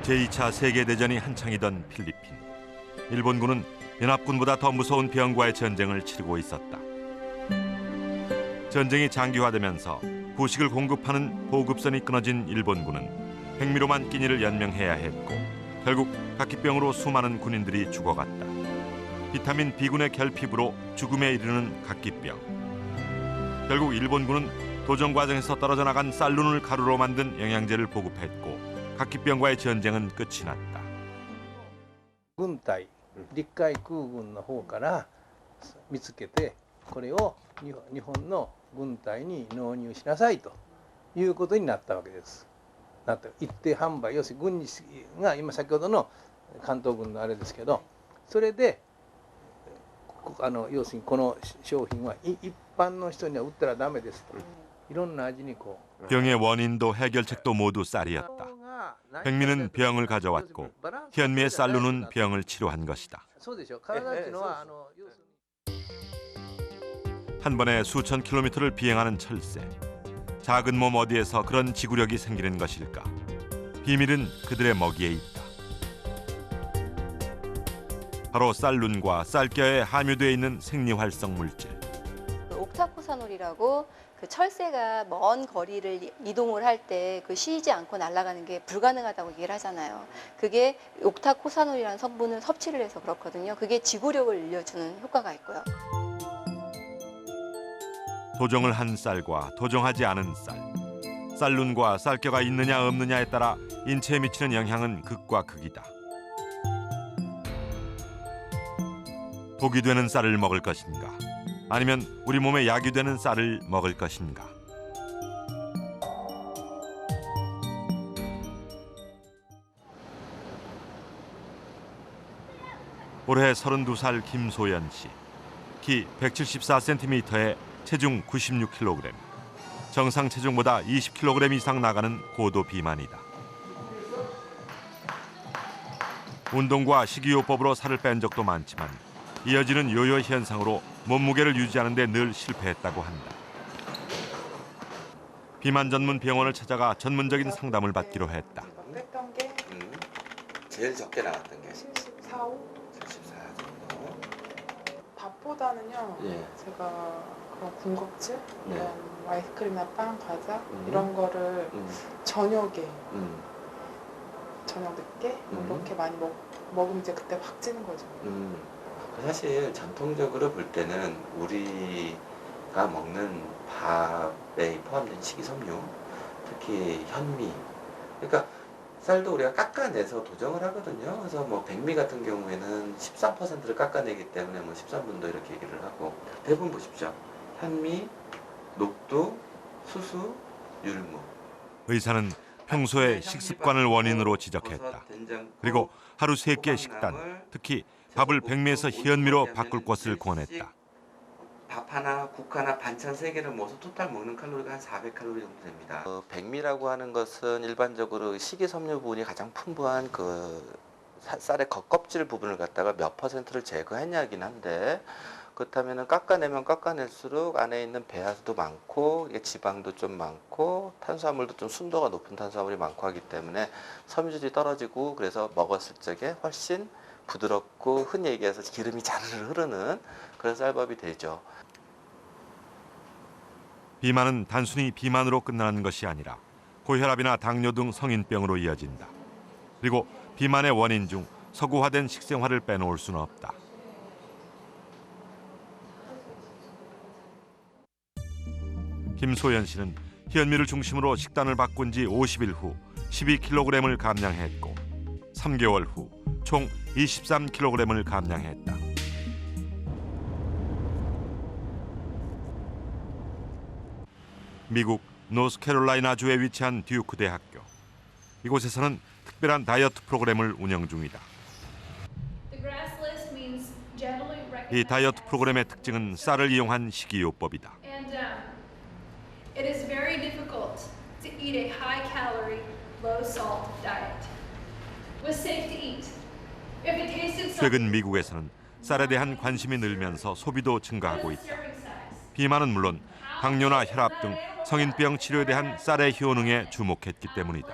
제2차 세계대전이 한창이던 필리핀. 일본군은 연합군보다 더 무서운 병과의 전쟁을 치르고 있었다. 전쟁이 장기화되면서 후식을 공급하는 보급선이 끊어진 일본군은 백미로만 끼니를 연명해야 했고 결국 각기병으로 수많은 군인들이 죽어갔다. 비타민 B군의 결핍으로 죽음에 이르는 각기병. 결국 일본군은 도전 과정에서 떨어져 나간 쌀룬을 가루로 만든 영양제를 보급했고 각기병과의 전쟁은 끝이 났다. 軍隊、陸海空軍の方から見つけて、これを日本の軍隊に納入しなさいということになったわけです。なって一定販売、要するに軍事が今先ほどの関東軍のあれですけど、それで要するにこの商品は一般の人には売ったらダメですと。いろんな味にこう。 병의 원인도 해결책도 모두 쌀이었다. 백미는 병을 가져왔고 현미의 쌀로는 병을 치료한 것이다. 한 번에 수천 킬로미터를 비행하는 철새. 작은 몸 어디에서 그런 지구력이 생기는 것일까? 비밀은 그들의 먹이에 있다. 바로 쌀룬과 쌀겨에 함유되어 있는 생리활성 물질. 옥타코사놀이라고 그 철새가 먼 거리를 이동을 할 때 그 쉬지 않고 날아가는 게 불가능하다고 얘기를 하잖아요. 그게 옥타코사놀이라는 성분을 섭취를 해서 그렇거든요. 그게 지구력을 늘려주는 효과가 있고요. 도정을 한 쌀과 도정하지 않은 쌀. 쌀룬과 쌀겨가 있느냐 없느냐에 따라 인체에 미치는 영향은 극과 극이다. 독이 되는 쌀을 먹을 것인가? 아니면 우리 몸에 약이 되는 쌀을 먹을 것인가? 올해 32살 김소연 씨. 키 174cm에 체중 96kg. 정상 체중보다 20kg 이상 나가는 고도 비만이다. 운동과 식이요법으로 살을 뺀 적도 많지만 이어지는 요요 현상으로 몸무게를 유지하는 데 늘 실패했다고 한다. 비만 전문 병원을 찾아가 전문적인 상담을 받기로 했다. 뺐던 게 제일 적게 나갔던 게 74, 5? 74 정도. 밥보다는요. 예. 제가 그런 군것질, 네. 이런 아이스크림이나 빵, 과자 이런 거를 저녁에 저녁 늦게 이렇게 많이 먹으면 이제 그때 확 찌는 거죠. 사실 전통적으로 볼 때는 우리가 먹는 밥에 포함된 식이섬유, 특히 현미, 그러니까 쌀도 우리가 깎아내서 도정을 하거든요. 그래서 뭐 백미 같은 경우에는 13%를 깎아내기 때문에 뭐 13분도 이렇게 얘기를 하고, 대부분 보십시오. 현미, 녹두, 수수, 율무. 의사는 평소의 식습관을 원인으로 지적했다. 그리고 하루 3끼의 식단, 특히 밥을 백미에서 현미로 바꿀 것을 권했다. 밥 하나, 국 하나, 반찬 3개를 모아서 토탈 먹는 칼로리가 한 400칼로리 정도 됩니다. 백미라고 하는 것은 일반적으로 식이섬유 부분이 가장 풍부한 그 쌀의 겉껍질 부분을 갖다가 몇 %를 제거했냐긴 한데, 그렇다면 깎아내면 깎아낼수록 안에 있는 배아수도 많고 지방도 좀 많고 탄수화물도 좀 순도가 높은 탄수화물이 많고 하기 때문에 섬유질이 떨어지고, 그래서 먹었을 적에 훨씬 부드럽고 흔히 얘기해서 기름이 자르르 흐르는 그런 쌀밥이 되죠. 비만은 단순히 비만으로 끝나는 것이 아니라 고혈압이나 당뇨 등 성인병으로 이어진다. 그리고 비만의 원인 중 서구화된 식생활을 빼놓을 수는 없다. 김소연 씨는 현미를 중심으로 식단을 바꾼 지 50일 후 12kg을 감량했고 3개월 후 총 23kg을 감량했다. 미국 노스캐롤라이나주에 위치한 듀크 대학교. 이곳에서는 특별한 다이어트 프로그램을 운영 중이다. 이 다이어트 프로그램의 특징은 쌀을 이용한 식이요법이다. It is very difficult to eat a high-calorie, low-salt diet. It was safe to eat. If it tasted 최근 미국에서는 쌀에 대한 관심이 늘면서 소비도 증가하고 있다. 비만은 물론 당뇨나 혈압 등 성인병 치료에 대한 쌀의 효능에 주목했기 때문이다.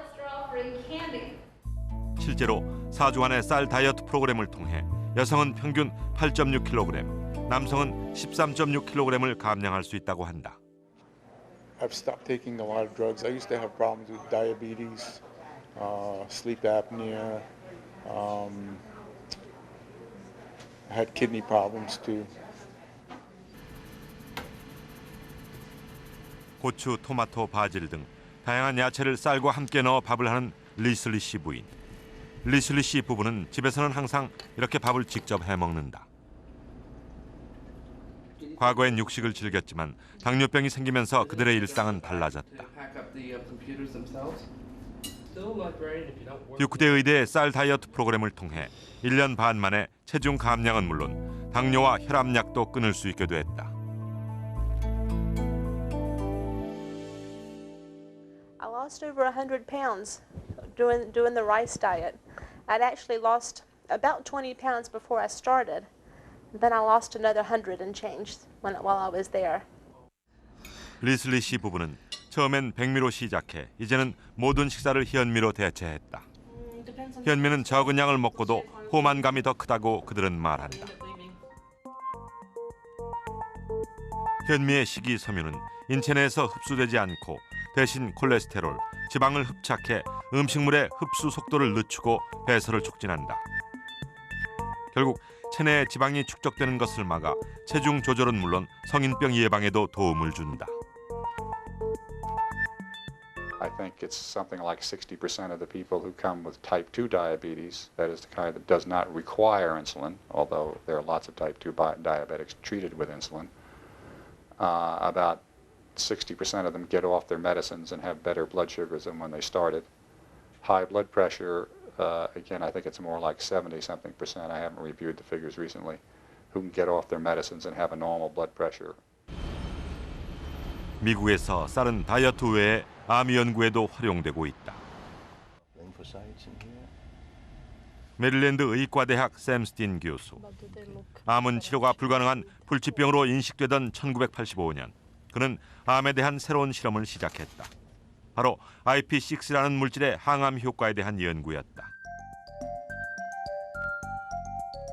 실제로 4주간의 쌀 다이어트 프로그램을 통해 여성은 평균 8.6kg, 남성은 13.6kg을 감량할 수 있다고 한다. I've stopped taking a lot of drugs. I used to have problems with diabetes, sleep apnea. I had kidney problems too. 고추, 토마토, 바질 등 다양한 야채를 쌀과 함께 넣어 밥을 하는 리슬리 씨 부인. 리슬리 씨 부부는 집에서는 항상 이렇게 밥을 직접 해먹는다. 과거엔 육식을 즐겼지만 당뇨병이 생기면서 그들의 일상은 달라졌다. 듀크대 의대의 쌀 다이어트 프로그램을 통해 1년 반 만에 체중 감량은 물론 당뇨와 혈압약도 끊을 수 있게 됐다. I lost over 100 pounds doing the rice diet. I'd actually lost about 20 pounds before I started. Then I lost another 100 and change while I was there. 리슬리 씨 부부는 처음엔 백미로 시작해 이제는 모든 식사를 현미로 대체했다. 현미는 적은 양을 먹고도 포만감이 더 크다고 그들은 말한다. 현미의 식이섬유는 인체 내에서 흡수되지 않고 대신 콜레스테롤, 지방을 흡착해 음식물의 흡수 속도를 늦추고 배설을 촉진한다. 결국 체내에 지방이 축적되는 것을 막아 체중 조절은 물론 성인병 예방에도 도움을 준다. I think it's something like 60% of the people who come with type 2 diabetes, that is the kind that does not require insulin, although there are lots of type 2 diabetics treated with insulin. About 60% of them get off their medicines and have better blood sugars than when they started. High blood pressure, again, I think it's more like 70-something%. I haven't reviewed the figures recently, who can get off their medicines and have a normal blood pressure. 미국에서 쌀은 다이어트 외에 암 연구에도 활용되고 있다. 메릴랜드 의과대학 샘 스틴 교수. 암은 치료가 불가능한 불치병으로 인식되던 1985년, 그는 암에 대한 새로운 실험을 시작했다. 바로 IP6라는 물질의 항암 효과에 대한 연구였다.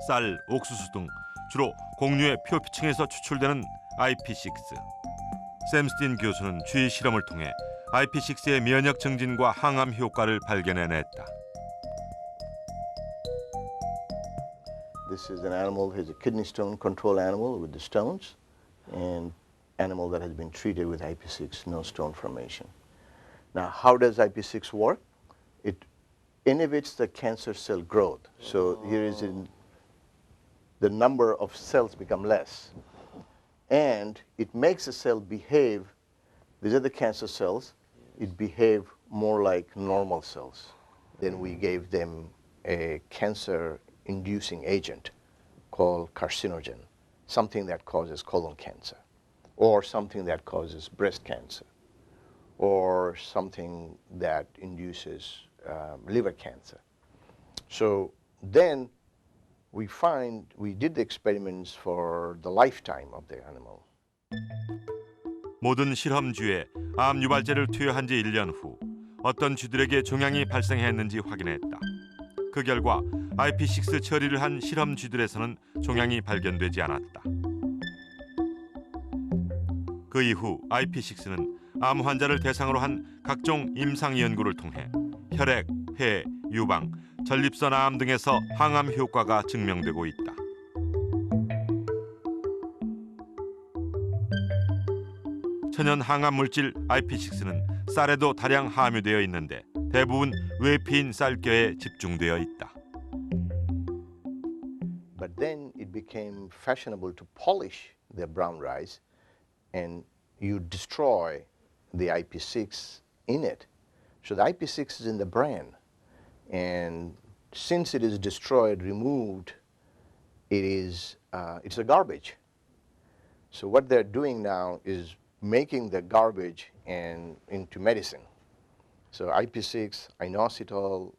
쌀, 옥수수 등 주로 곡류의 표피층에서 추출되는 IP6. 샘 스틴 교수는 주의 실험을 통해 IP6의 면역 증진과 항암 효과를 발견해냈다. This is an animal, is a kidney stone control animal with the stones, and animal that has been treated with IP6, no stone formation. Now, how does IP6 work? It inhibits the cancer cell growth. So here is the number of cells become less. And it makes the cell behave, these are the cancer cells, it behave more like normal cells. Then we gave them a cancer-inducing agent called carcinogen, something that causes colon cancer, or something that causes breast cancer, or something that induces liver cancer. So then we did the experiments for the lifetime of the animal. 모든 실험쥐에 암 유발제를 투여한 지 1년 후 어떤 쥐들에게 종양이 발생했는지 확인했다. 그 결과 IP6 처리를 한 실험쥐들에서는 종양이 발견되지 않았다. 그 이후 IP6는 암 환자를 대상으로 한 각종 임상 연구를 통해 혈액, 폐, 유방, 전립선 암 등에서 항암 효과가 증명되고 있다. 천연 항암 물질 IP6는 쌀에도 다량 함유되어 있는데 대부분 외피인 쌀겨에 집중되어 있다. But then it became fashionable to polish the brown rice, and you destroy the IP6 in it. So the IP6 is in the bran, and since it is destroyed, removed, it's a garbage. So what they're doing now is making the garbage into medicine. So IP6, inositol,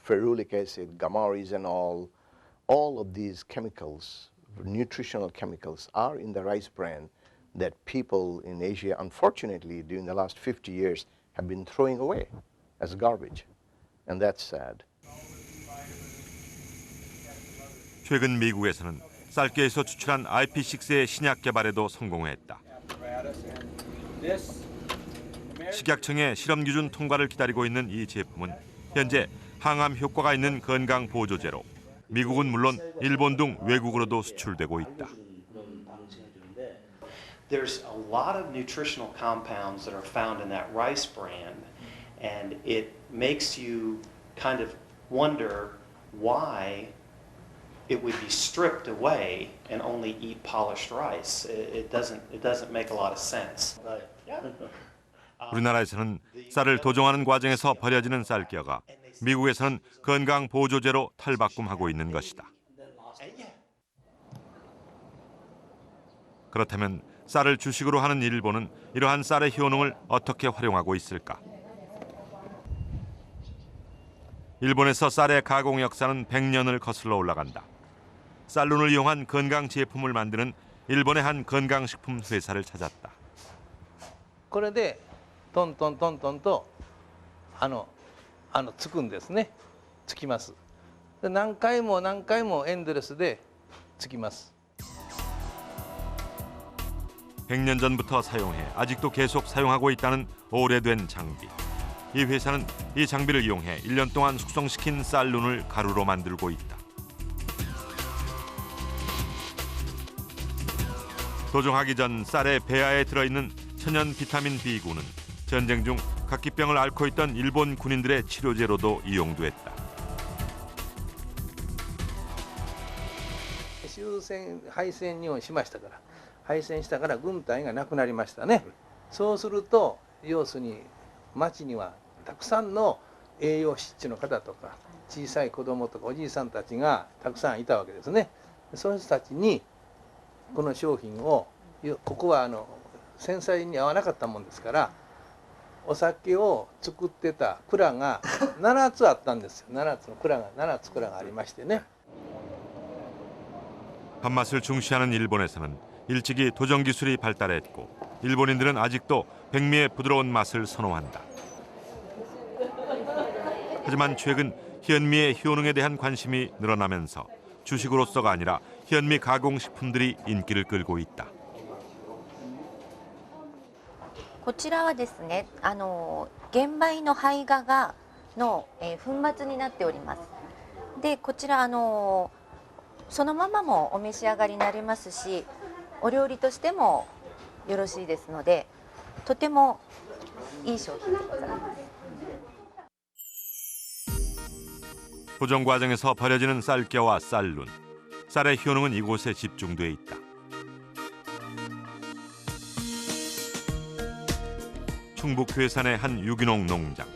ferulic acid, gamma-resinol, all of these chemicals, nutritional chemicals, are in the rice bran that people in Asia, unfortunately, during the last 50 years, have been throwing away as garbage. And that's sad. 최근 미국에서는 쌀개에서 추출한 IP6의 신약 개발에도 성공했다. 식약청의 실험 기준 통과를 기다리고 있는 이 제품은 현재 항암 효과가 있는 건강 보조제로 미국은 물론 일본 등 외국으로도 수출되고 있다. There's a lot of nutritional compounds that are found in that rice bran, and it makes you kind of wonder why it would be stripped away and only eat polished rice. It doesn't make a lot of sense. 우리나라에서는 쌀을 도정하는 과정에서 버려지는 쌀겨가 미국에서는 건강 보조제로 탈바꿈하고 있는 것이다. 그렇다면 쌀을 주식으로 하는 일본은 이러한 쌀의 효능을 어떻게 활용하고 있을까? 일본에서 쌀의 가공 역사는 100년을 거슬러 올라간다. 쌀룬을 이용한 건강 제품을 만드는 일본의 한 건강식품 회사를 찾았다. これでトントントントンとつくんですね。つきます。で何回も何回もエンドレスでつきます。 100년 전부터 사용해 아직도 계속 사용하고 있다는 오래된 장비. 이 회사는 이 장비를 이용해 1년 동안 숙성시킨 쌀룬을 가루로 만들고 있다. 도정하기 전 쌀의 배아에 들어있는 천연 비타민 B군은 전쟁 중 각기병을 앓고 있던 일본 군인들의 치료제로도 이용됐다. 終戦敗戦にしましたから、敗戦したから軍隊がなくなりましたね。そうすると要するに町にはたくさんの栄養失調の方とか小さい子供とかおじいさんたちがたくさんいたわけですね。そういう人たちにこの商品を、ここは戦災に合わなかったもんですから、お酒を作ってた蔵が7つあったんですよ。7つ蔵がありましてね。 밥맛을 중시하는 일본에서는 일찍이 도정 기술이 발달했고 일본인들은 아직도 백미의 부드러운 맛을 선호한다. 하지만 최근 현미의 효능에 대한 관심이 늘어나면서 주식으로서가 아니라 현미 가공식품들이 인기를 끌고 있다. こちらはですね、玄米の胚芽の粉末になっております。で、こちらそのままもお召し上がりになれますし、お料理としてもよろしいですので、とてもいい商品でございます。 도정 과정에서 버려지는 쌀겨와 쌀룬. 쌀의 효능은 이곳에 집중돼 있다. 충북 괴산의 한 유기농 농장.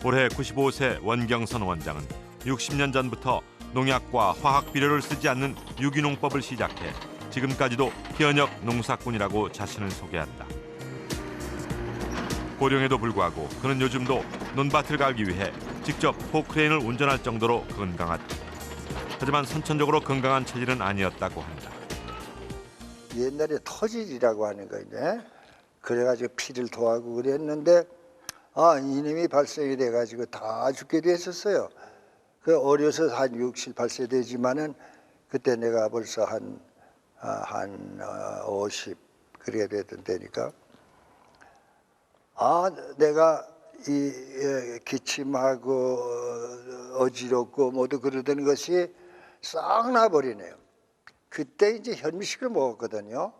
올해 95세 원경선 원장은 60년 전부터 농약과 화학 비료를 쓰지 않는 유기농법을 시작해 지금까지도 현역 농사꾼이라고 자신을 소개한다. 고령에도 불구하고 그는 요즘도 논밭을 갈기 위해 직접 포크레인을 운전할 정도로 건강하다. 하지만 선천적으로 건강한 체질은 아니었다고 한다. 옛날에 터질이라고 하는 거인데 그래가지고 피를 토하고 그랬는데 이놈이 발생이 돼가지고 다 죽게 됐었어요. 그 어려서 한 60, 8세 되지만은 그때 내가 벌써 한 50 그렇게 됐던 때니까 내가 이 기침하고 어지럽고 모두 그러던 것이 싹 나버리네요. 그때 이제 현미식을 먹었거든요.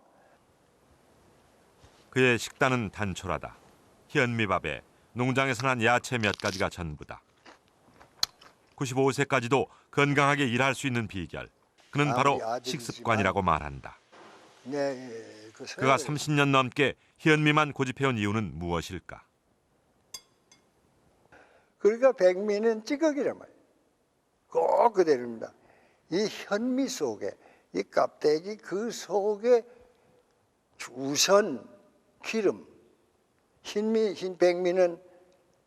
그의 식단은 단촐하다. 현미밥에 농장에서 난 야채 몇 가지가 전부다. 95세까지도 건강하게 일할 수 있는 비결. 그는 바로 식습관이라고 말한다. 그가 30년 넘게 현미만 고집해온 이유는 무엇일까? 그러니까 백미는 찌꺼기란 말이에요. 꼭 그대로입니다. 이 현미 속에 이 껍데기 그 속에 우선 기름, 흰 백미는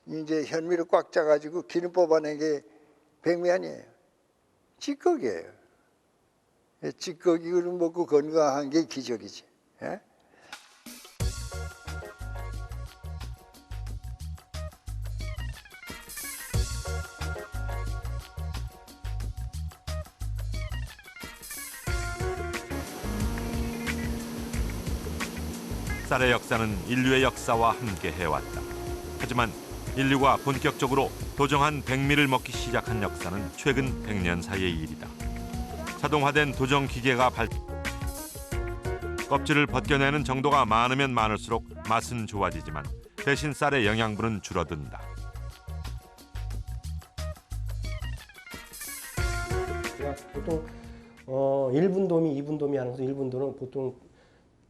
이제 현미를 꽉 짜가지고 기름 뽑아낸 게 백미 아니에요. 찌꺼기예요. 찌꺼기를 먹고 건강한 게 기적이지. 예? 쌀의 역사는 인류의 역사와 함께 해왔다. 하지만 인류가 본격적으로 도정한 백미를 먹기 시작한 역사는 최근 100년 사이의 일이다. 자동화된 도정 기계가 껍질을 벗겨내는 정도가 많으면 많을수록 맛은 좋아지지만 대신 쌀의 영양분은 줄어든다. 보통 1분도미, 2분도미 하는 것은 1분도는 보통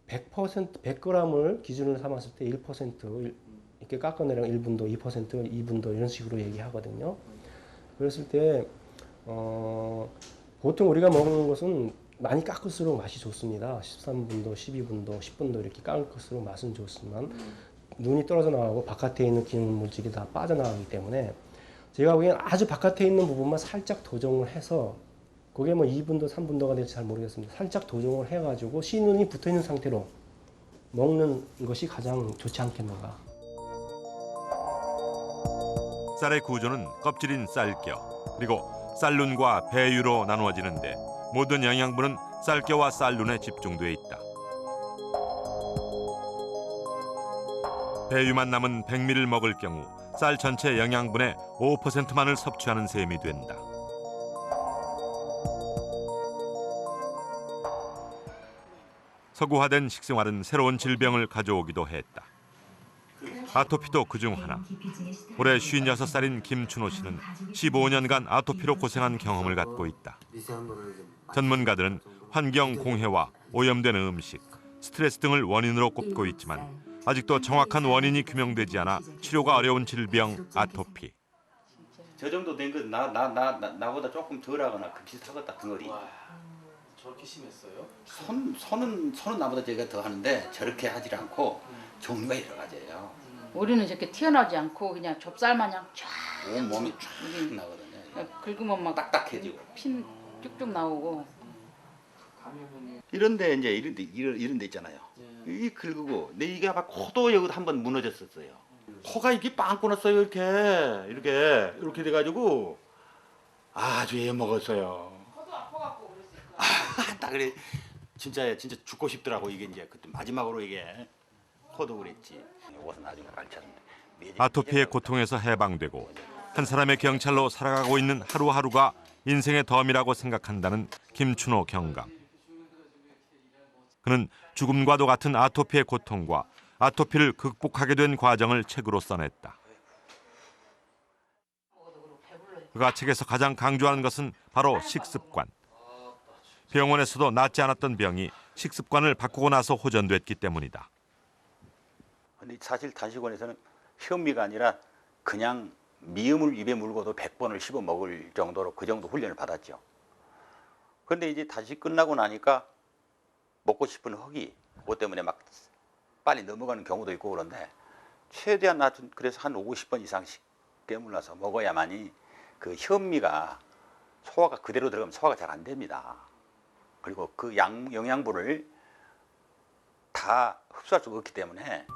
100%, 100g을 기준으로 삼았을 때 1% 이렇게 깎아내려면 1분도, 2%, 2분도 이런 식으로 얘기하거든요. 그랬을 때 보통 우리가 먹는 것은 많이 깎을수록 맛이 좋습니다. 13분도, 12분도, 10분도 이렇게 깎을수록 맛은 좋지만 눈이 떨어져 나가고 바깥에 있는 기능 물질이 다 빠져나가기 때문에 제가 보기엔 아주 바깥에 있는 부분만 살짝 도정을 해서 그게 뭐 2분도, 3분도가 될지 잘 모르겠습니다. 살짝 도정을 해가지고 씨눈이 붙어있는 상태로 먹는 것이 가장 좋지 않겠는가. 쌀의 구조는 껍질인 쌀겨, 그리고 쌀눈과 배유로 나누어지는데 모든 영양분은 쌀겨와 쌀눈에 집중돼 있다. 배유만 남은 백미를 먹을 경우 쌀 전체 영양분의 5%만을 섭취하는 셈이 된다. 서구화된 식생활은 새로운 질병을 가져오기도 했다. 아토피도 그중 하나. 올해 56살인 김춘호 씨는 15년간 아토피로 고생한 경험을 갖고 있다. 전문가들은 환경 공해와 오염된 음식, 스트레스 등을 원인으로 꼽고 있지만 아직도 정확한 원인이 규명되지 않아 치료가 어려운 질병 아토피. 저 정도 된 건 나보다 조금 덜하거나 비슷하겠다 덩어리. 저렇게 심했어요? 손은 나보다 제가 더 하는데 저렇게 하질 않고 종류가 여러 가지예요. 우리는 저렇게 튀어나오지 않고 그냥 좁쌀 마냥 쫙 온 몸이 쫙 나거든요. 긁으면 막 딱딱해지고 핀 쭉쭉 나오고. 이런데 이제 이런 데 있잖아요. 이 긁고 내 이게 아마 코도 여기 한번 무너졌었어요. 코가 이렇게 빵 끊었어요. 이렇게 돼가지고 아주 애 먹었어요. 코도 아파갖고 그랬어요. 딱 그래 진짜 죽고 싶더라고. 이게 이제 그때 마지막으로 이게 코도 그랬지. 이것은 나중에 가르쳤는데 아토피의 고통에서 해방되고 한 사람의 경찰로 살아가고 있는 하루하루가 인생의 덤이라고 생각한다는 김춘호 경감. 그는 죽음과도 같은 아토피의 고통과 아토피를 극복하게 된 과정을 책으로 써냈다. 그가 책에서 가장 강조하는 것은 바로 식습관. 병원에서도 낫지 않았던 병이 식습관을 바꾸고 나서 호전됐기 때문이다. 근데 사실 단식원에서는 현미가 아니라 그냥 미음을 입에 물고도 100번을 씹어 먹을 정도로 그 정도 훈련을 받았죠. 그런데 이제 단식 끝나고 나니까 먹고 싶은 허기, 그것 때문에 막 빨리 넘어가는 경우도 있고 그런데 최대한 낮은 그래서 한 50번 이상씩 깨물러서 먹어야만이 그 현미가 소화가 그대로 들어가면 소화가 잘 안 됩니다. 그리고 그 영양분을 다 흡수할 수가 없기 때문에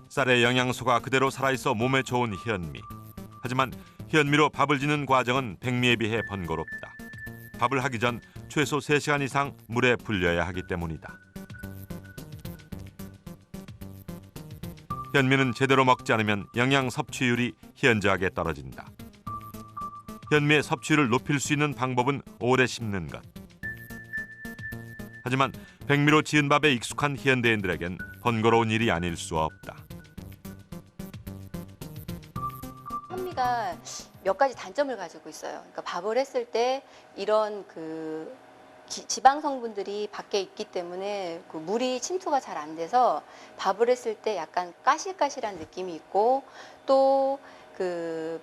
쌀의 영양소가 그대로 살아있어 몸에 좋은 현미. 하지만 현미로 밥을 짓는 과정은 백미에 비해 번거롭다. 밥을 하기 전 최소 3시간 이상 물에 불려야 하기 때문이다. 현미는 제대로 먹지 않으면 영양 섭취율이 현저하게 떨어진다. 현미의 섭취율을 높일 수 있는 방법은 오래 씹는 것. 하지만 백미로 지은 밥에 익숙한 현대인들에겐 번거로운 일이 아닐 수 없다. 현미가 몇 가지 단점을 가지고 있어요. 그러니까 밥을 했을 때 이런 그 지방 성분들이 밖에 있기 때문에 그 물이 침투가 잘 안 돼서 밥을 했을 때 약간 까실까실한 느낌이 있고 또 그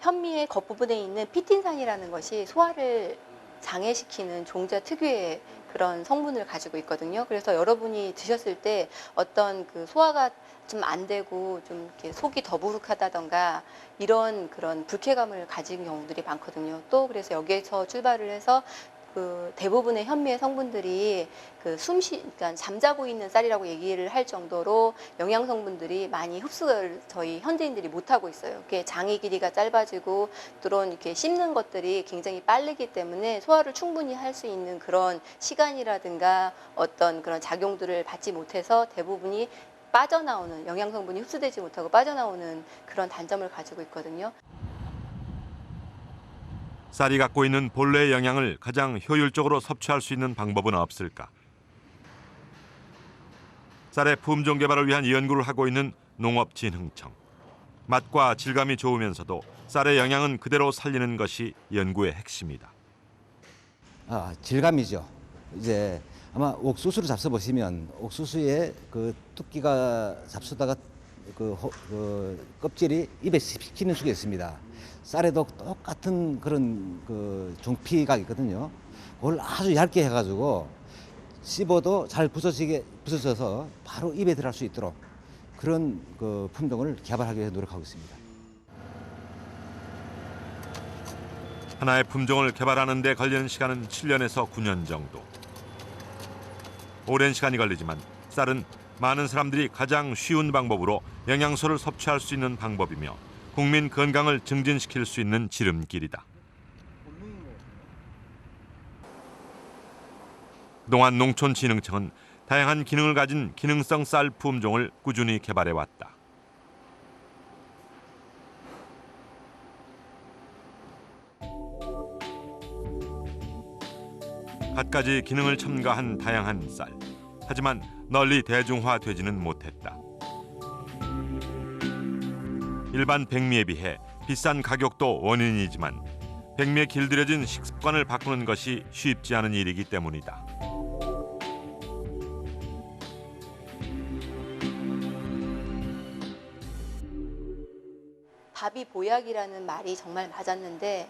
현미의 겉부분에 있는 피틴산이라는 것이 소화를 장애시키는 종자 특유의 그런 성분을 가지고 있거든요. 그래서 여러분이 드셨을 때 어떤 그 소화가 좀 안 되고 좀 이렇게 속이 더부룩하다던가 이런 그런 불쾌감을 가진 경우들이 많거든요. 또 그래서 여기에서 출발을 해서 그 대부분의 현미의 성분들이 그러니까 잠자고 있는 쌀이라고 얘기를 할 정도로 영양 성분들이 많이 흡수를 저희 현대인들이 못 하고 있어요. 그게 장의 길이가 짧아지고 또는 이렇게 씹는 것들이 굉장히 빠르기 때문에 소화를 충분히 할 수 있는 그런 시간이라든가 어떤 그런 작용들을 받지 못해서 대부분이 빠져나오는 영양 성분이 흡수되지 못하고 빠져나오는 그런 단점을 가지고 있거든요. 쌀이 갖고 있는 본래의 영양을 가장 효율적으로 섭취할 수 있는 방법은 없을까? 쌀의 품종 개발을 위한 연구를 하고 있는 농업진흥청. 맛과 질감이 좋으면서도 쌀의 영양은 그대로 살리는 것이 연구의 핵심이다. 질감이죠. 이제 아마 옥수수를 잡숴 보시면 옥수수에 그 뚜끼가 잡수다가 그 껍질이 입에 씹히는 수가 있습니다. 쌀에도 똑같은 그런 그 종피가 있거든요. 그걸 아주 얇게 해가지고 씹어도 잘 부서져서 바로 입에 들어갈 수 있도록 그런 그 품종을 개발하기 위해 노력하고 있습니다. 하나의 품종을 개발하는 데 걸리는 시간은 7년에서 9년 정도. 오랜 시간이 걸리지만 쌀은 많은 사람들이 가장 쉬운 방법으로 영양소를 섭취할 수 있는 방법이며 국민 건강을 증진시킬 수 있는 지름길이다. 그동안 농촌진흥청은 다양한 기능을 가진 기능성 쌀 품종을 꾸준히 개발해왔다. 갖가지 기능을 첨가한 다양한 쌀. 하지만 널리 대중화되지는 못했다. 일반 백미에 비해 비싼 가격도 원인이지만 백미에 길들여진 식습관을 바꾸는 것이 쉽지 않은 일이기 때문이다. 밥이 보약이라는 말이 정말 맞았는데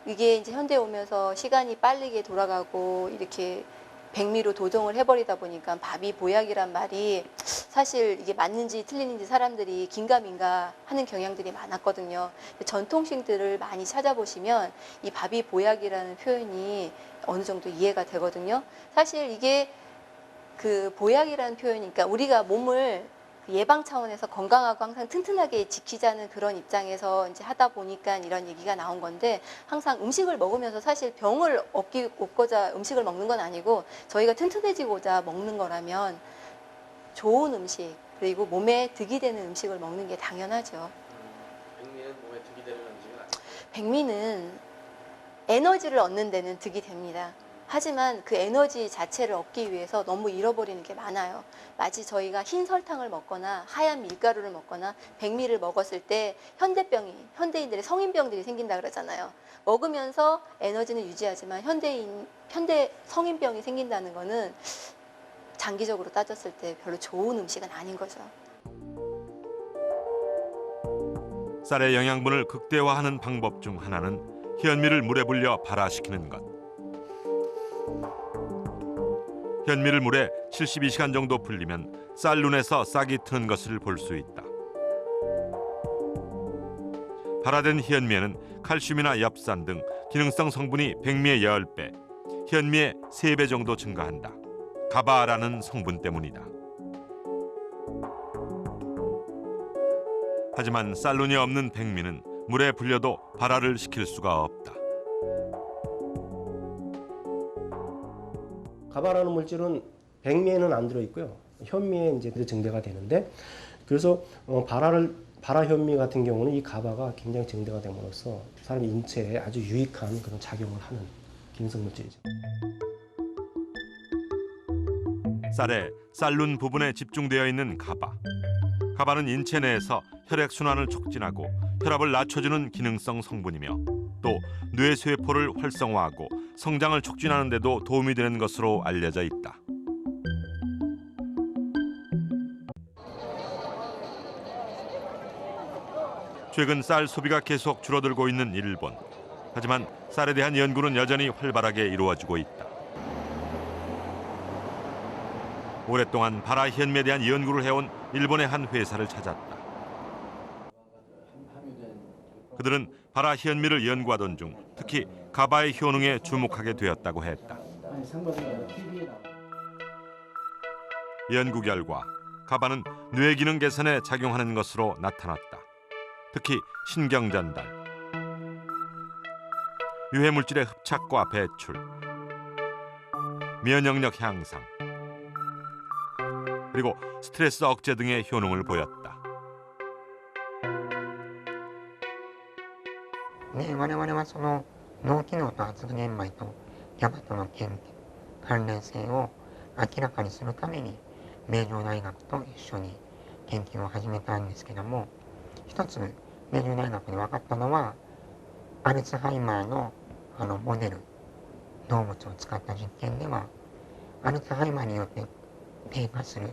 이게 이제 현대에 오면서 시간이 빠르게 돌아가고 이렇게 백미로 도정을 해버리다 보니까 밥이 보약이란 말이 사실 이게 맞는지 틀리는지 사람들이 긴가민가 하는 경향들이 많았거든요. 전통식들을 많이 찾아보시면 이 밥이 보약이라는 표현이 어느 정도 이해가 되거든요. 사실 이게 그 보약이라는 표현이니까 우리가 몸을 예방 차원에서 건강하고 항상 튼튼하게 지키자는 그런 입장에서 이제 하다 보니까 이런 얘기가 나온 건데 항상 음식을 먹으면서 사실 병을 얻고자 음식을 먹는 건 아니고 저희가 튼튼해지고자 먹는 거라면 좋은 음식 그리고 몸에 득이 되는 음식을 먹는 게 당연하죠. 백미는 몸에 득이 되는 음식은 아니에요? 백미는 에너지를 얻는 데는 득이 됩니다. 하지만 그 에너지 자체를 얻기 위해서 너무 잃어버리는 게 많아요. 마치 저희가 흰 설탕을 먹거나 하얀 밀가루를 먹거나 백미를 먹었을 때 현대인들의 성인병들이 생긴다 그러잖아요. 먹으면서 에너지는 유지하지만 현대 성인병이 생긴다는 거는 장기적으로 따졌을 때 별로 좋은 음식은 아닌 거죠. 쌀의 영양분을 극대화하는 방법 중 하나는 현미를 물에 불려 발화시키는 것. 현미를 물에 72시간 정도 불리면 쌀눈에서 싹이 트는 것을 볼 수 있다. 발화된 현미에는 칼슘이나 엽산 등 기능성 성분이 백미의 10배, 현미의 3배 정도 증가한다. 가바라는 성분 때문이다. 하지만 쌀눈이 없는 백미는 물에 불려도 발화를 시킬 수가 없다. 가바라는 물질은 백미에는 안 들어있고요. 현미에 이제 증대가 되는데 그래서 발화 현미 같은 경우는 이 가바가 굉장히 증대가 됨으로써 사람 인체에 아주 유익한 그런 작용을 하는 기능성 물질이죠. 쌀의 쌀눈 부분에 집중되어 있는 가바. 가바는 인체 내에서 혈액순환을 촉진하고 혈압을 낮춰주는 기능성 성분이며 또 뇌세포를 활성화하고 성장을 촉진하는 데도 도움이 되는 것으로 알려져 있다. 최근 쌀 소비가 계속 줄어들고 있는 일본. 하지만 쌀에 대한 연구는 여전히 활발하게 이루어지고 있다. 오랫동안 발화 현미에 대한 연구를 해온 일본의 한 회사를 찾았다. 그들은 발화 현미를 연구하던 중 특히 가바의 효능에 주목하게 되었다고 했다. 연구 결과 가바는 뇌 기능 개선에 작용하는 것으로 나타났다. 특히 신경 전달, 유해 물질의 흡착과 배출, 면역력 향상, 그리고 스트레스 억제 등의 효능을 보였다.ね、我々はその脳機能と発現米とGABAとの関連性を明らかにするために名城大学と一緒に研究を始めたんですけども、一つ名城大学で分かったのはアルツハイマーのモデル動物を使った実験ではアルツハイマーによって低下する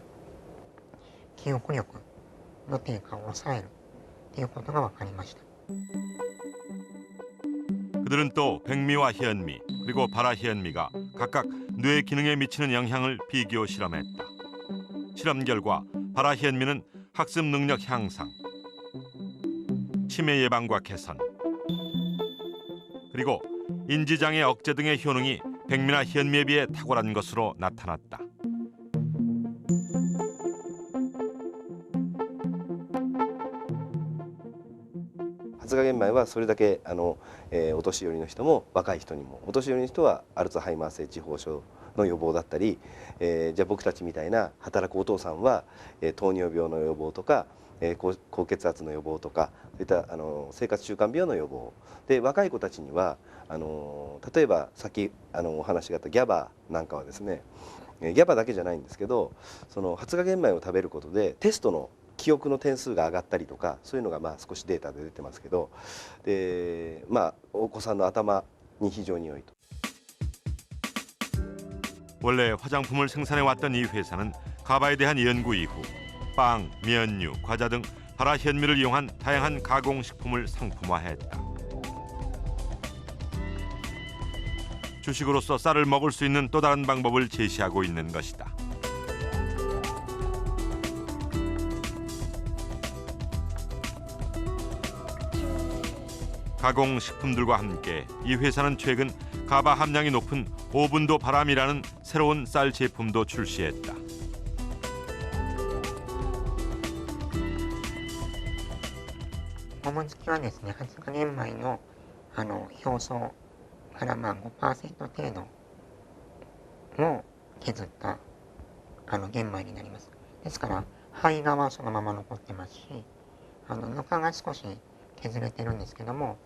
記憶力の低下を抑えるということが分かりました。 그들은 또 백미와 희연미 그리고 바라희연미가 각각 뇌 기능에 미치는 영향을 비교 실험했다. 실험 결과 바라희연미는 학습 능력 향상, 치매 예방과 개선, 그리고 인지장애 억제 등의 효능이 백미나 희연미에 비해 탁월한 것으로 나타났다.発芽玄米はそれだけお年寄りの人も若い人にも、お年寄りの人はアルツハイマー性痴呆症の予防だったり、じゃあ僕たちみたいな働くお父さんは糖尿病の予防とか高血圧の予防とかそういった生活習慣病の予防で、若い子たちには例えばさっきお話があったGABAなんかはですね、GABAだけじゃないんですけど、その発芽玄米を食べることでテストの記憶の点数が上がったりとか、そういうのが少しデータで出てますけど、でお子さんの頭に非常に良いと。 원래 화장품을 생산해왔던 이 회사는 가바에 대한 연구 이후 빵, 면류, 과자 등 바라현미를 이용한 다양한 가공식품을 상품화했다. 주식으로서 쌀을 먹을 수 있는 또 다른 방법을 제시하고 있는 것이다. 가공식품들과 함께 이 회사는 최근 가바 함량이 높은 오분도 바람이라는 새로운 쌀 제품도 출시했다.桃付きはですね、発芽玄米の表層から 5% 程度を削った玄米になります。ですから胚芽はそのまま残ってますし、ぬかが少し削れてるんですけども、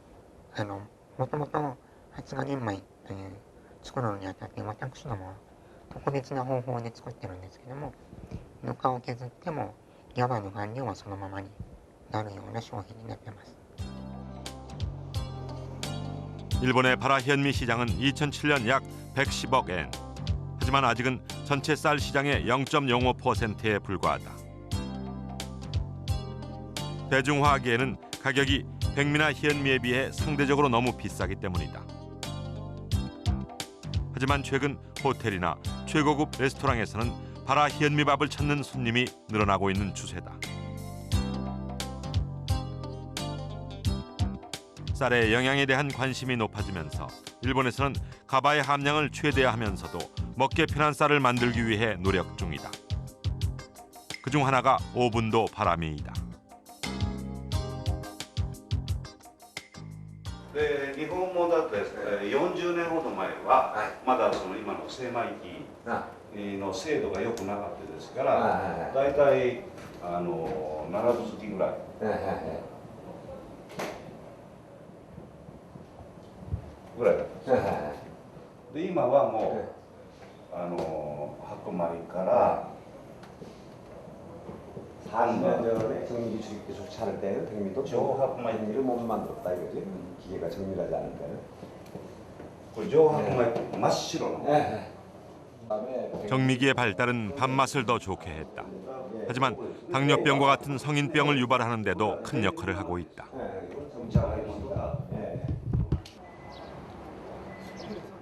もともと発芽玄米という作るのにあたって私どもは特別な方法で作ってるんですけども、ぬかを削ってもGABAの含量はそのままになるような商品になっています。 일본의 바라현미 시장은 2007년 약 110억 엔. 하지만 아직은 전체 쌀 시장의 0.05%에 불과하다. 대중화하기에는 가격이 백미나 희연미에 비해 상대적으로 너무 비싸기 때문이다. 하지만 최근 호텔이나 최고급 레스토랑에서는 바라희연미밥을 찾는 손님이 늘어나고 있는 추세다. 쌀의 영양에 대한 관심이 높아지면서 일본에서는 가바의 함량을 최대화하면서도 먹기 편한 쌀을 만들기 위해 노력 중이다. 그중 하나가 오분도 바람이다. で日本もだとですね、40年ほど前は、まだその今の精米機の精度が良くなかったですから、だいたい7分月ぐらい。ぐらいだったんですよ。で今はもう白米から 40년 전에 정밀 주식기술 차를 때는 백미도 백미를 못 만들었다 이거지. 기계가 정밀하지 않을 때는. 그 조합米真っ白の. 정미기의 발달은 밥맛을 더 좋게 했다. 하지만 당뇨병과 같은 성인병을 유발하는 데도 큰 역할을 하고 있다.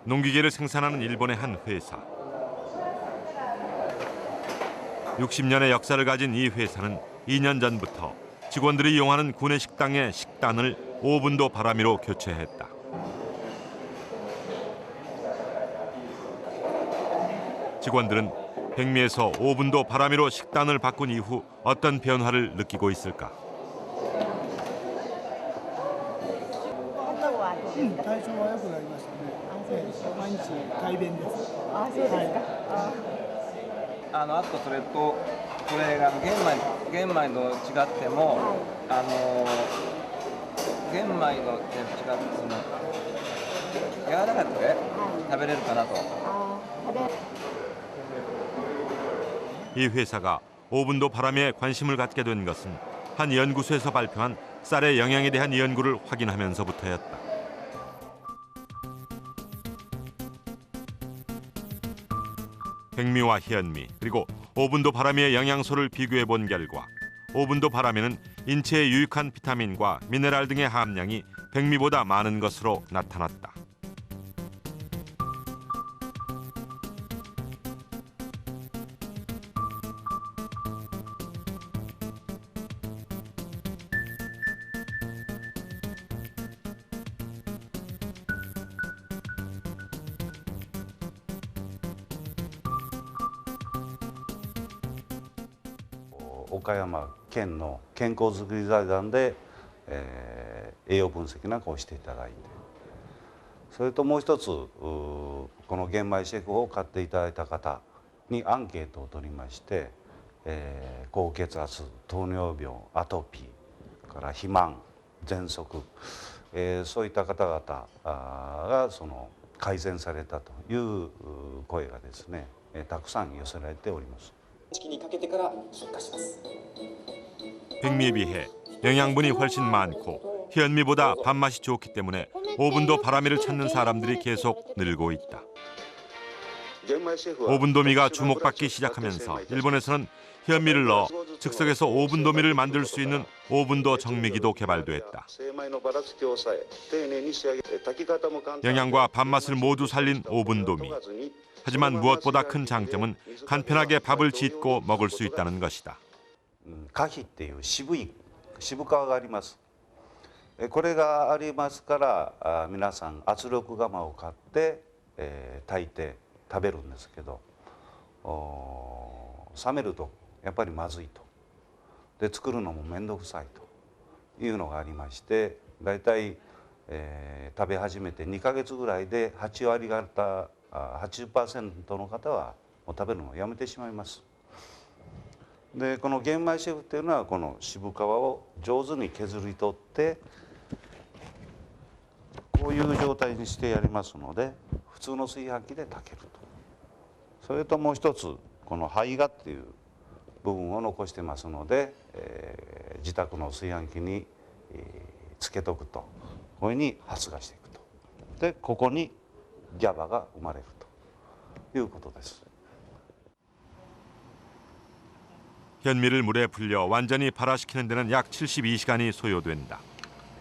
농기계를 생산하는 일본의 한 회사. 60년의 역사를 가진 이 회사는 2년 전부터 직원들이 이용하는 구내식당의 식단을 오분도 바람이로 교체했다. 직원들은 백미에서 5분도 바람이로 식단을 바꾼 이후 어떤 변화를 느끼고 있을까? 体調は良くなりましたね。毎日改便です。あ、そうですか。あとそれとこれが玄米の違っても、玄米の違ってその柔らかく食べれるかなと。 이 회사가 오분도 바람에 관심을 갖게 된 것은 한 연구소에서 발표한 쌀의 영양에 대한 연구를 확인하면서부터였다. 백미와 현미 그리고 오분도 바람의 영양소를 비교해 본 결과 오분도 바람에는 인체에 유익한 비타민과 미네랄 등의 함량이 백미보다 많은 것으로 나타났다.岡山県の健康づくり財団で、栄養分析なんかをしていただいて、それともう一つこの玄米シェフを買っていただいた方にアンケートを取りまして、高血圧、糖尿病、アトピーから肥満、喘息、そういった方々がその改善されたという声がですね、たくさん寄せられております。 백미에 비해 영양분이 훨씬 많고 현미보다 밥맛이 좋기 때문에 오분도 바람이를 찾는 사람들이 계속 늘고 있다. 오분도미가 주목받기 시작하면서 일본에서는 현미를 넣어 즉석에서 오분도미를 만들 수 있는 오분도 정미기도 개발됐다. 영양과 밥맛을 모두 살린 오분도미. 하지만 무엇보다 큰 장점은 간편하게 밥을 짓고 먹을 수 있다는 것이다. 花皮っていう渋皮があります。これがありますから皆さん圧力釜を買って炊いて食べるんですけど、冷めるとやっぱりまずいと。で作るのも面倒くさいというのがありまして、だいたい食べ始めて2ヶ月ぐらいで8割方 80% の方はもう食べるのをやめてしまいます。でこの玄米シェフっていうのはこの渋皮を上手に削り取ってこういう状態にしてやりますので普通の炊飯器で炊けると。それともう一つこの胚芽っていう部分を残してますので、自宅の炊飯器につけとくとこれに発芽していくと。でここに GABA가生まれるということです。 현미를 물에 불려 완전히 발화시키는 데는 약 72시간이 소요된다.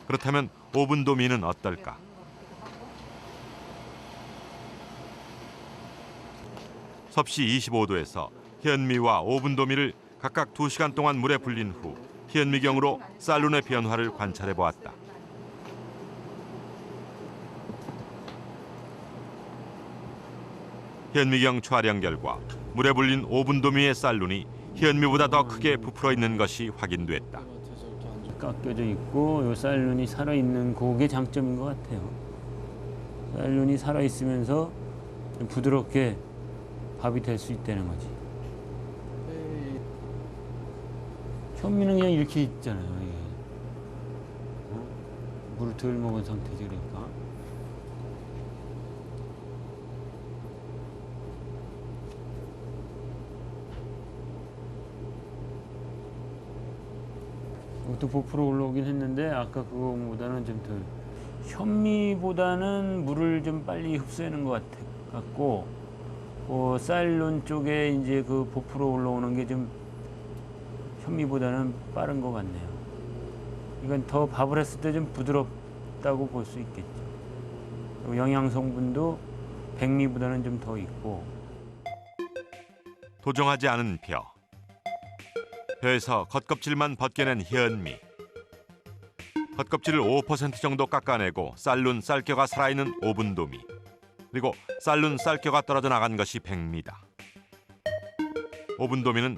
그렇다면 오분도미는 어떨까? 섭씨 25도에서 현미와 오분도미를 각각 2시간 동안 물에 불린 후 현미경으로 쌀룬의 변화를 관찰해 보았다. 현미경 촬영 결과 물에 불린 오분도미의 쌀룬이 현미보다 더 크게 부풀어 있는 것이 확인됐다. 깎여져 있고 요 쌀룬이 살아 있는 그게 장점인 것 같아요. 쌀룬이 살아 있으면서 부드럽게 밥이 될 수 있다는 거지. 현미는 그냥 이렇게 있잖아요. 이게. 물을 덜 먹은 상태지 그러니까. 또 부풀어 올라오긴 했는데 아까 그거보다는 좀 덜. 현미보다는 물을 좀 빨리 흡수하는 것 같고, 쌀룬 쪽에 이제 그 부풀어 올라오는 게 좀 현미보다는 빠른 것 같네요. 이건 더 밥을 했을 때 좀 부드럽다고 볼 수 있겠죠. 영양 성분도 백미보다는 좀 더 있고. 도정하지 않은 벼. 벼에서 겉껍질만 벗겨낸 현미. 겉껍질을 5% 정도 깎아내고 쌀룬 쌀겨가 살아있는 오분도미. 그리고 쌀룬 쌀겨가 떨어져 나간 것이 백미다. 오븐도미는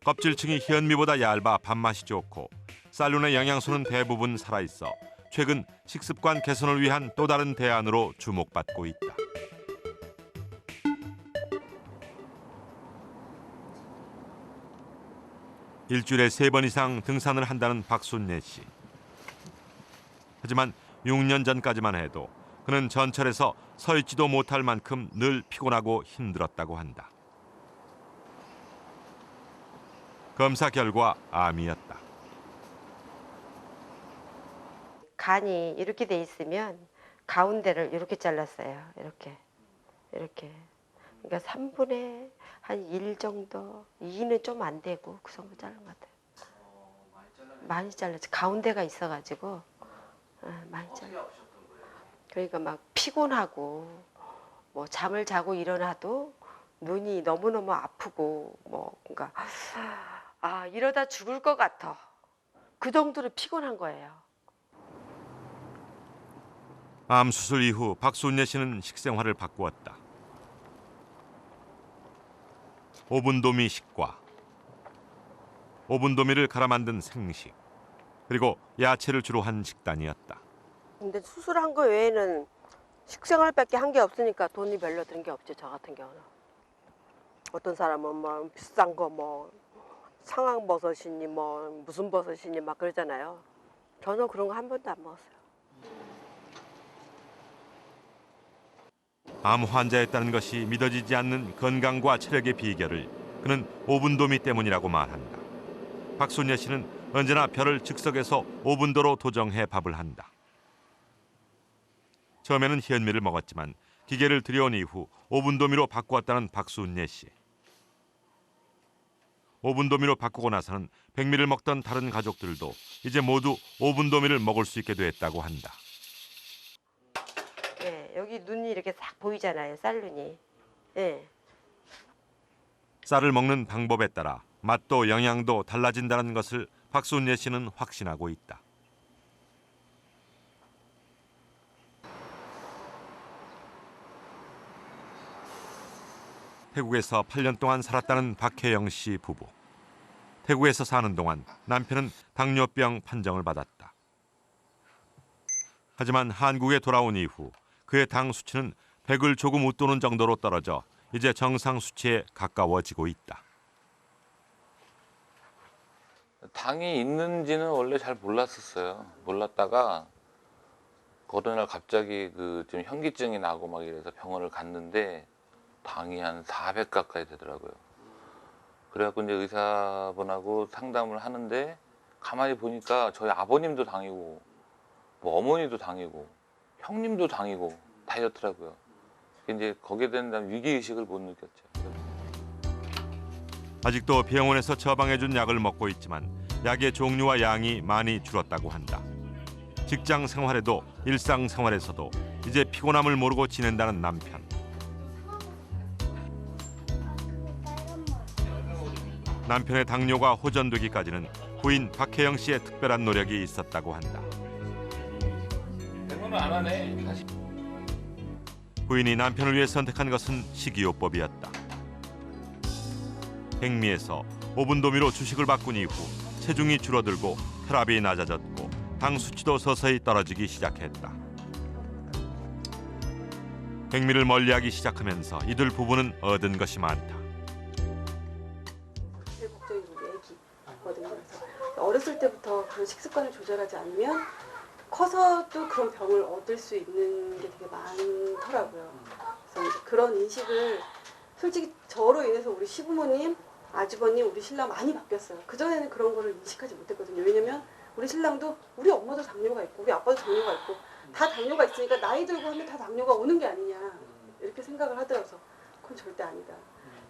껍질층이 현미보다 얇아 밥맛이 좋고 쌀룬의 영양소는 대부분 살아있어 최근 식습관 개선을 위한 또 다른 대안으로 주목받고 있다. 일주일에 3번 이상 등산을 한다는 박순례 씨. 하지만 6년 전까지만 해도 그는 전철에서 서 있지도 못할 만큼 늘 피곤하고 힘들었다고 한다. 검사 결과 암이었다. 간이 이렇게 돼 있으면 가운데를 이렇게 잘랐어요. 이렇게. 그러니까 3분의 한 1 정도, 2는 좀 안 되고 그 정도 자른 것 같아요. 많이 잘랐지. 가운데가 있어가지고 많이 잘랐어요. 그러니까 막 피곤하고 뭐 잠을 자고 일어나도 눈이 너무너무 아프고 뭐 그러니까 이러다 죽을 것 같아. 그 정도로 피곤한 거예요. 암 수술 이후 박순례 씨는 식생활을 바꾸었다. 오븐도미 식과, 오븐도미를 갈아 만든 생식, 그리고 야채를 주로 한 식단이었다. 근데 수술한 거 외에는 식생활밖에 한 게 없으니까 돈이 별로 든 게 없죠. 저 같은 경우는. 어떤 사람은 뭐 비싼 거 뭐 상황버섯이니 뭐 무슨 버섯이니 막 그러잖아요. 저는 그런 거 한 번도 안 먹었어요. 암 환자였다는 것이 믿어지지 않는 건강과 체력의 비결을 그는 오븐도미 때문이라고 말한다. 박순례 씨는 언제나 별을 즉석에서 오븐도로 도정해 밥을 한다. 처음에는 현미를 먹었지만 기계를 들여온 이후 오븐도미로 바꾸었다는 박순례 씨. 오븐도미로 바꾸고 나서는 백미를 먹던 다른 가족들도 이제 모두 오븐도미를 먹을 수 있게 됐다고 한다. 네, 여기 눈이 이렇게 싹 보이잖아요. 쌀눈이. 네. 쌀을 먹는 방법에 따라 맛도 영양도 달라진다는 것을 박순례 씨는 확신하고 있다. 태국에서 8년 동안 살았다는 박혜영 씨 부부. 태국에서 사는 동안 남편은 당뇨병 판정을 받았다. 하지만 한국에 돌아온 이후 그의 당 수치는 100을 조금 웃도는 정도로 떨어져 이제 정상 수치에 가까워지고 있다. 당이 있는지는 원래 잘 몰랐었어요. 몰랐다가 어느 날 갑자기 좀 현기증이 나고 막 이래서 병원을 갔는데 당이 한 400 가까이 되더라고요. 그래갖고 이제 의사분하고 상담을 하는데 가만히 보니까 저희 아버님도 당이고 뭐 어머니도 당이고 형님도 당이고 다 이렇더라고요. 이제 거기에 대한 위기의식을 못 느꼈죠. 아직도 병원에서 처방해준 약을 먹고 있지만 약의 종류와 양이 많이 줄었다고 한다. 직장 생활에도 일상생활에서도 이제 피곤함을 모르고 지낸다는 남편. 남편의 당뇨가 호전되기까지는 부인 박혜영 씨의 특별한 노력이 있었다고 한다. 병원은 안 하네. 다시. 부인이 남편을 위해 선택한 것은 식이요법이었다. 백미에서 오븐도미로 주식을 바꾼 이후 체중이 줄어들고 혈압이 낮아졌고 당 수치도 서서히 떨어지기 시작했다. 백미를 멀리하기 시작하면서 이들 부부는 얻은 것이 많다. 제일 걱정이 우리 애기거든요. 그래서 어렸을 때부터 그런 식습관을 조절하지 않으면 커서도 그런 병을 얻을 수 있는 게 되게 많더라고요. 그래서 그런 인식을 솔직히 저로 인해서 우리 시부모님, 아주버님, 우리 신랑 많이 바뀌었어요. 그전에는 그런 거를 인식하지 못했거든요. 왜냐면 우리 신랑도 우리 엄마도 당뇨가 있고 우리 아빠도 당뇨가 있고 다 당뇨가 있으니까 나이 들고 하면 다 당뇨가 오는 게 아니냐 이렇게 생각을 하더라고요. 그건 절대 아니다.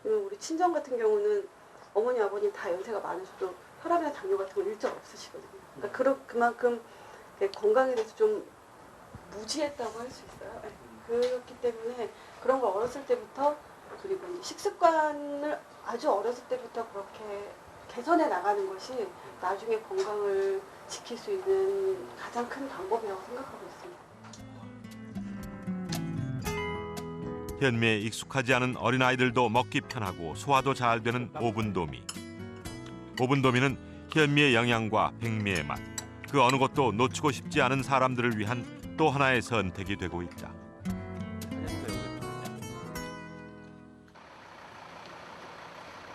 왜냐면 우리 친정 같은 경우는 어머니, 아버님 다 연세가 많으셔도 혈압이나 당뇨 같은 건 일절 없으시거든요. 그러니까 그만큼 건강에 대해서 좀 무지했다고 할 수 있어요. 그렇기 때문에 그런 걸 어렸을 때부터 그리고 이제 식습관을 아주 어렸을 때부터 그렇게 개선해 나가는 것이 나중에 건강을 지킬 수 있는 가장 큰 방법이라고 생각하고 있습니다. 현미에 익숙하지 않은 어린아이들도 먹기 편하고 소화도 잘 되는 오븐도미. 오븐도미는 현미의 영양과 백미의 맛, 그 어느 것도 놓치고 싶지 않은 사람들을 위한 또 하나의 선택이 되고 있다.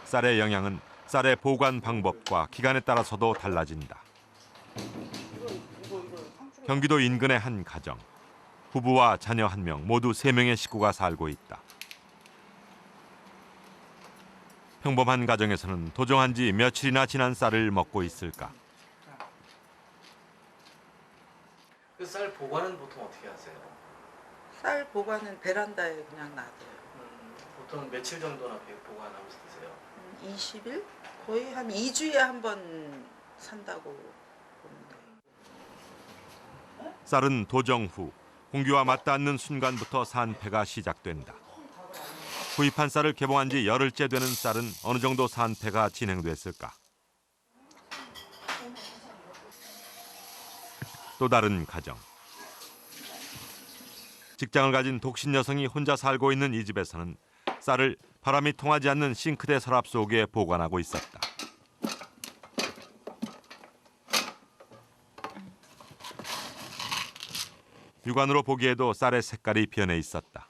쌀의 영양은 쌀의 보관 방법과 기간에 따라서도 달라진다. 경기도 인근의 한 가정. 부부와 자녀 1명, 모두 3명의 식구가 살고 있다. 평범한 가정에서는 도정한 지 며칠이나 지난 쌀을 먹고 있을까? 그 쌀 보관은 보통 어떻게 하세요? 쌀 보관은 베란다에 그냥 놔둬요. 보통 며칠 정도나 보관하고 드세요? 20일? 거의 한 2주에 한 번 산다고 보는데. 쌀은 도정 후 공기와 맞닿는 순간부터 산패가 시작된다. 구입한 쌀을 개봉한 지 열흘째 되는 쌀은 어느 정도 산패가 진행됐을까? 또 다른 가정. 직장을 가진 독신 여성이 혼자 살고 있는 이 집에서는 쌀을 바람이 통하지 않는 싱크대 서랍 속에 보관하고 있었다. 육안으로 보기에도 쌀의 색깔이 변해 있었다.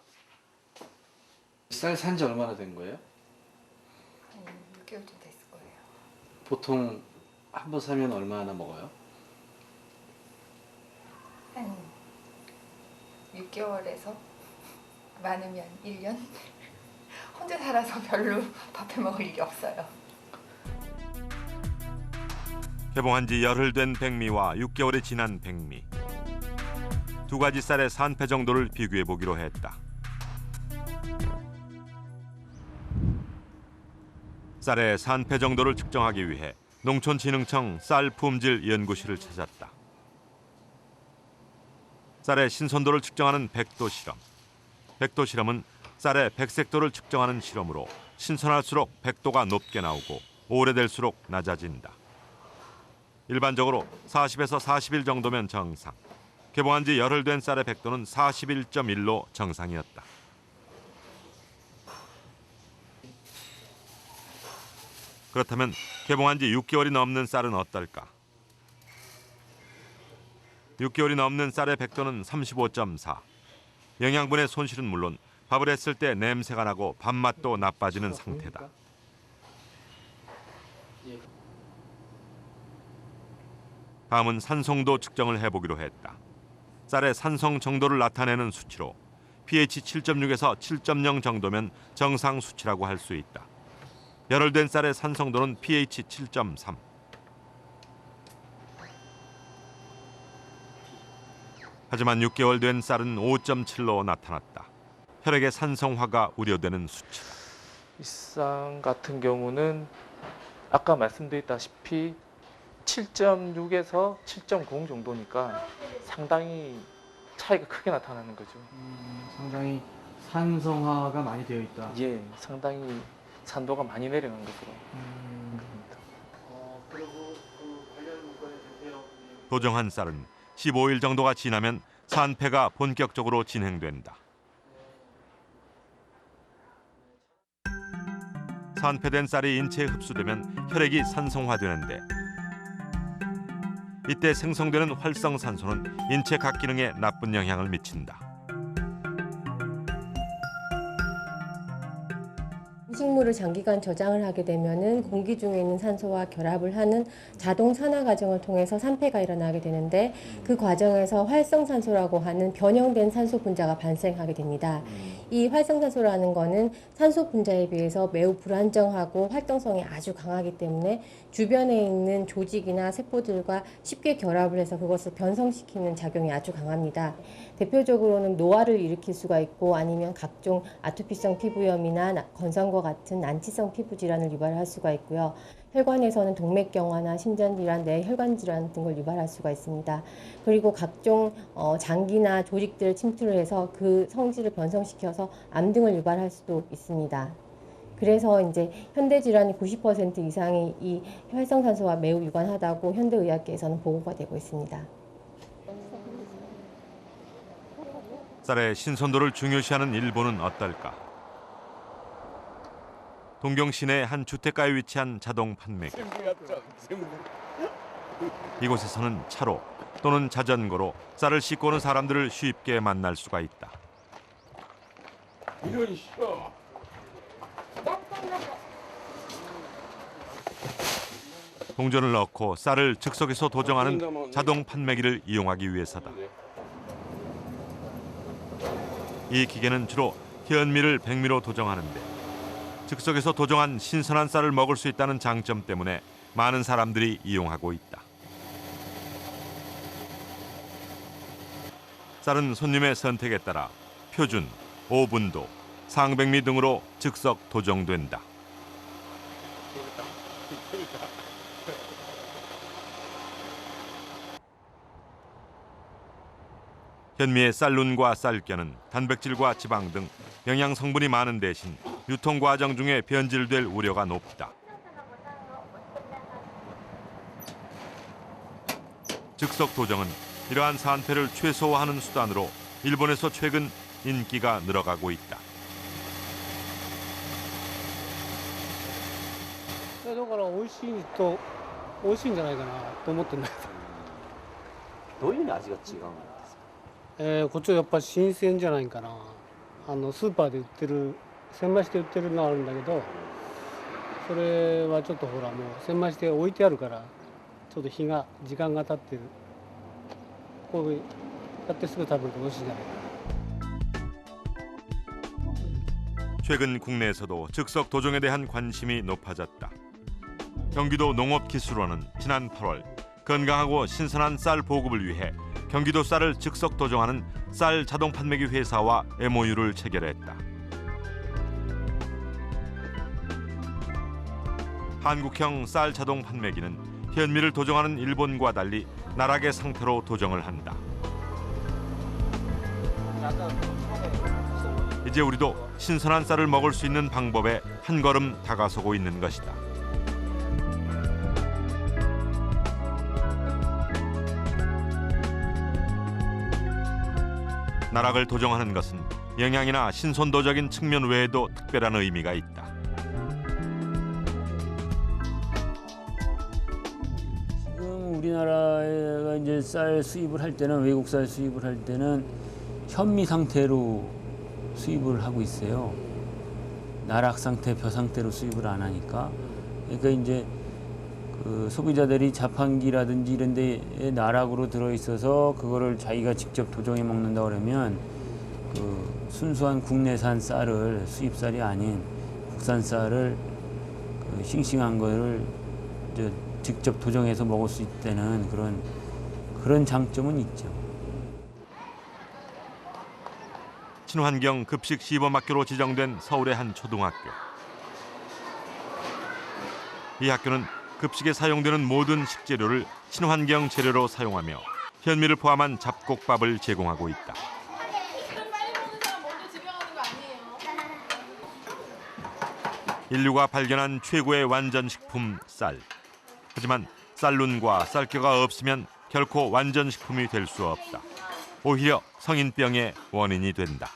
쌀 산 지 얼마나 된 거예요? 6개월 좀 됐을 거예요. 보통 한 번 사면 얼마나 먹어요? 한 6개월에서 많으면 1년? 혼자 살아서 별로 밥해 먹을 일이 없어요. 개봉한 지 열흘 된 백미와 6개월이 지난 백미. 두 가지 쌀의 산패 정도를 비교해 보기로 했다. 쌀의 산패 정도를 측정하기 위해 농촌진흥청 쌀 품질 연구실을 찾았다. 쌀의 신선도를 측정하는 백도 실험. 백도 실험은 쌀의 백색도를 측정하는 실험으로 신선할수록 백도가 높게 나오고 오래될수록 낮아진다. 일반적으로 40에서 40일 정도면 정상. 개봉한 지 열흘 된 쌀의 백도는 41.1로 정상이었다. 그렇다면 개봉한 지 6개월이 넘는 쌀은 어떨까? 6개월이 넘는 쌀의 백도는 35.4. 영양분의 손실은 물론 밥을 했을 때 냄새가 나고 밥맛도 나빠지는 상태다. 다음은 산성도 측정을 해보기로 했다. 쌀의 산성 정도를 나타내는 수치로 pH 7.6에서 7.0 정도면 정상 수치라고 할 수 있다. 열흘 된 쌀의 산성도는 pH 7.3. 하지만 6개월 된 쌀은 5.7로 나타났다. 혈액의 산성화가 우려되는 수치다. 이 쌀 같은 경우는 아까 말씀드렸다시피 7.6에서 7.0 정도니까 상당히 차이가 크게 나타나는 거죠. 상당히 산성화가 많이 되어 있다. 예, 상당히 산도가 많이 내려간 것으로. 도정한 쌀은 15일 정도가 지나면 산패가 본격적으로 진행된다. 산패된 쌀이 인체에 흡수되면 혈액이 산성화되는데 이때 생성되는 활성산소는 인체 각 기능에 나쁜 영향을 미친다. 음식물을 장기간 저장을 하게 되면은 공기 중에 있는 산소와 결합을 하는 자동 산화 과정을 통해서 산패가 일어나게 되는데 그 과정에서 활성산소라고 하는 변형된 산소 분자가 발생하게 됩니다. 이 활성산소라는 거는 산소 분자에 비해서 매우 불안정하고 활동성이 아주 강하기 때문에 주변에 있는 조직이나 세포들과 쉽게 결합을 해서 그것을 변성시키는 작용이 아주 강합니다. 대표적으로는 노화를 일으킬 수가 있고 아니면 각종 아토피성 피부염이나 건성과 같은 난치성 피부 질환을 유발할 수가 있고요. 혈관에서는 동맥경화나 심장질환, 뇌혈관 질환 등을 유발할 수가 있습니다. 그리고 각종 장기나 조직들을 침투를 해서 그 성질을 변성시켜서 암 등을 유발할 수도 있습니다. 그래서 이제 현대 질환이 90% 이상이 이 활성산소와 매우 유관하다고 현대의학계에서는 보고가 되고 있습니다. 쌀의 신선도를 중요시하는 일본은 어떨까? 동경 시내 한 주택가에 위치한 자동 판매기. 이곳에서는 차로 또는 자전거로 쌀을 싣고 오는 사람들을 쉽게 만날 수가 있다. 동전을 넣고 쌀을 즉석에서 도정하는 자동 판매기를 이용하기 위해서다. 이 기계는 주로 현미를 백미로 도정하는데 즉석에서 도정한 신선한 쌀을 먹을 수 있다는 장점 때문에 많은 사람들이 이용하고 있다. 쌀은 손님의 선택에 따라 표준, 오분도, 상백미 등으로 즉석 도정된다. 현미의 쌀룬과 쌀겨는 단백질과 지방 등 영양 성분이 많은 대신 유통 과정 중에 변질될 우려가 높다. 즉석 도정은 이러한 산패를 최소화하는 수단으로 일본에서 최근 인기가 늘어가고 있다. だから美味しいと美味しいんじゃないかなと思ってるんだけど。どういう味が違うんですか？こっちはやっぱり新鮮じゃないかな。スーパーで売ってる千枚して売ってるのあるんだけど、それはちょっとほらもう千枚して置いてあるからちょっと時間が経ってる。こうやってすぐ食べると美味しいんじゃないかな。 최근 국내에서도 즉석 도정에 대한 관심이 높아졌다. 경기도 농업기술원은 지난 8월 건강하고 신선한 쌀 보급을 위해 경기도 쌀을 즉석 도정하는 쌀 자동 판매기 회사와 MOU를 체결했다. 한국형 쌀 자동 판매기는 현미를 도정하는 일본과 달리 나락의 상태로 도정을 한다. 이제 우리도 신선한 쌀을 먹을 수 있는 방법에 한 걸음 다가서고 있는 것이다. 나락을 도정하는 것은 영양이나 신선도적인 측면 외에도 특별한 의미가 있다. 지금 우리나라가 이제 쌀 수입을 할 때는 외국 쌀 수입을 할 때는 현미 상태로 수입을 하고 있어요. 나락 상태, 벼 상태로 수입을 안 하니까. 그러니까 이제 그 소비자들이 자판기라든지 이런 데에 나락으로 들어있어서 그거를 자기가 직접 도정해 먹는다 그러면 그 순수한 국내산 쌀을 수입쌀이 아닌 국산 쌀을 그 싱싱한 거를 이제 직접 도정해서 먹을 수 있다는 그런 장점은 있죠. 친환경 급식 시범학교로 지정된 서울의 한 초등학교. 이 학교는 급식에 사용되는 모든 식재료를 친환경 재료로 사용하며 현미를 포함한 잡곡밥을 제공하고 있다. 인류가 발견한 최고의 완전식품 쌀. 하지만 쌀룬과 쌀겨가 없으면 결코 완전식품이 될 수 없다. 오히려 성인병의 원인이 된다.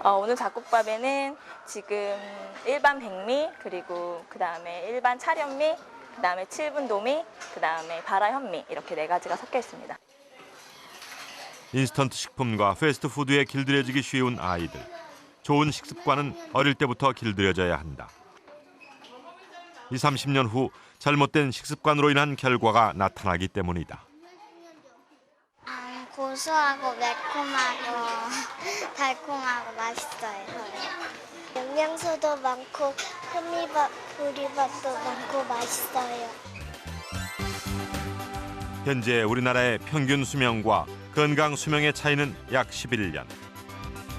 오늘 잡곡밥에는 지금 일반 백미, 그리고 그다음에 일반 찰현미, 그다음에 칠분도미, 그다음에 발화현미 이렇게 4가지가 섞여 있습니다. 인스턴트 식품과 패스트푸드에 길들여지기 쉬운 아이들. 좋은 식습관은 어릴 때부터 길들여져야 한다. 20, 30년 후 잘못된 식습관으로 인한 결과가 나타나기 때문이다. 고소하고 매콤하고 달콤하고 맛있어요. 영양소도 많고 현미밥, 보리밥도 많고 맛있어요. 현재 우리나라의 평균 수명과 건강 수명의 차이는 약 11년.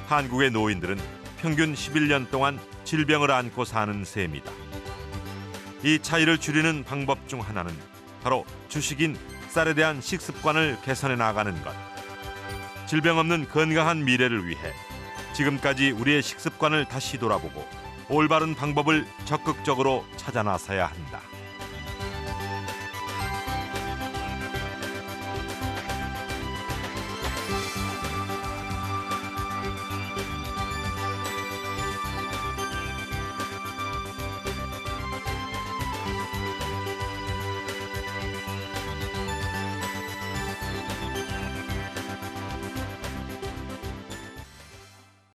한국의 노인들은 평균 11년 동안 질병을 안고 사는 셈이다. 이 차이를 줄이는 방법 중 하나는 바로 주식인 쌀에 대한 식습관을 개선해 나가는 것. 질병 없는 건강한 미래를 위해 지금까지 우리의 식습관을 다시 돌아보고 올바른 방법을 적극적으로 찾아 나서야 한다.